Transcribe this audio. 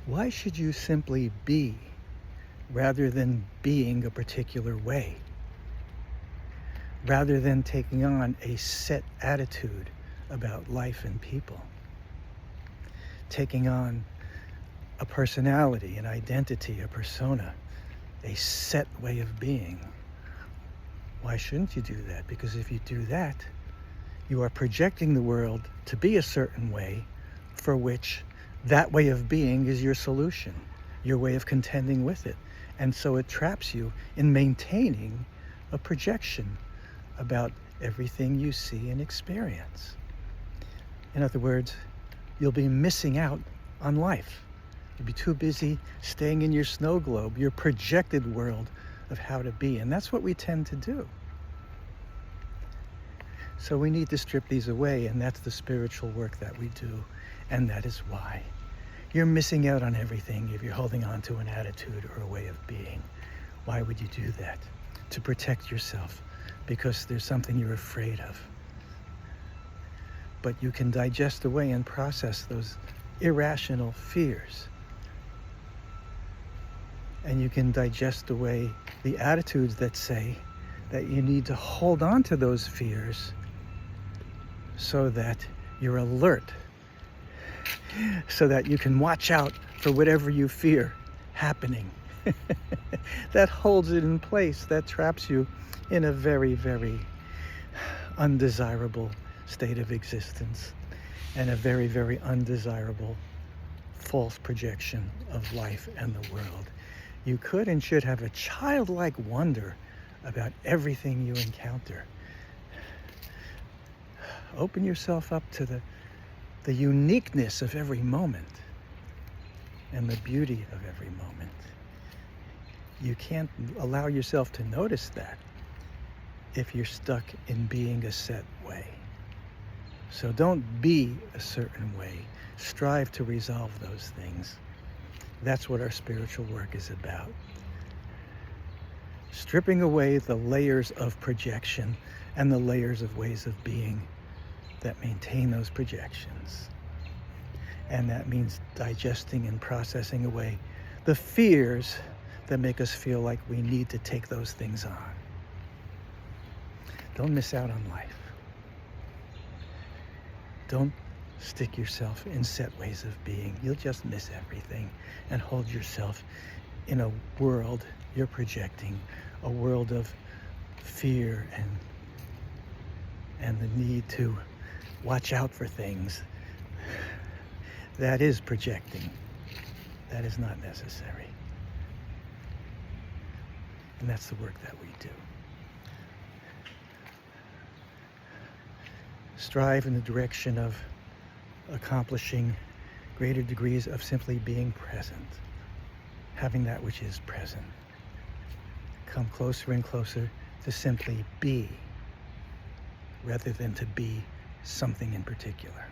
Why should you simply be rather than being a particular way? Rather than taking on a set attitude about life and people? Taking on a personality, an identity, a persona, a set way of being. Why shouldn't you do that? Because if you do that, you are projecting the world to be a certain way for which that way of being is your solution, your way of contending with it. And so it traps you in maintaining a projection about everything you see and experience. In other words, you'll be missing out on life. You'll be too busy staying in your snow globe, your projected world of how to be. And that's what we tend to do. So we need to strip these away, and that's the spiritual work that we do. And that is why you're missing out on everything if you're holding on to an attitude or a way of being. Why would you do that? To protect yourself, because there's something you're afraid of. But you can digest away and process those irrational fears. And you can digest away the attitudes that say that you need to hold on to those fears so that you're alert, so that you can watch out for whatever you fear happening. That holds it in place, that traps you in a very, very undesirable state of existence and a very, very undesirable false projection of life and the world. You could and should have a childlike wonder about everything you encounter. Open yourself up to the uniqueness of every moment and the beauty of every moment. You can't allow yourself to notice that if you're stuck in being a set way. So don't be a certain way. Strive to resolve those things. That's what our spiritual work is about. Stripping away the layers of projection and the layers of ways of being that maintain those projections. And that means digesting and processing away the fears that make us feel like we need to take those things on. Don't miss out on life. Don't stick yourself in set ways of being. You'll just miss everything and hold yourself in a world you're projecting, a world of fear and the need to watch out for things. That is projecting. That is not necessary. And that's the work that we do. Strive in the direction of accomplishing greater degrees of simply being present, having that which is present. Come closer and closer to simply be, rather than to be something in particular.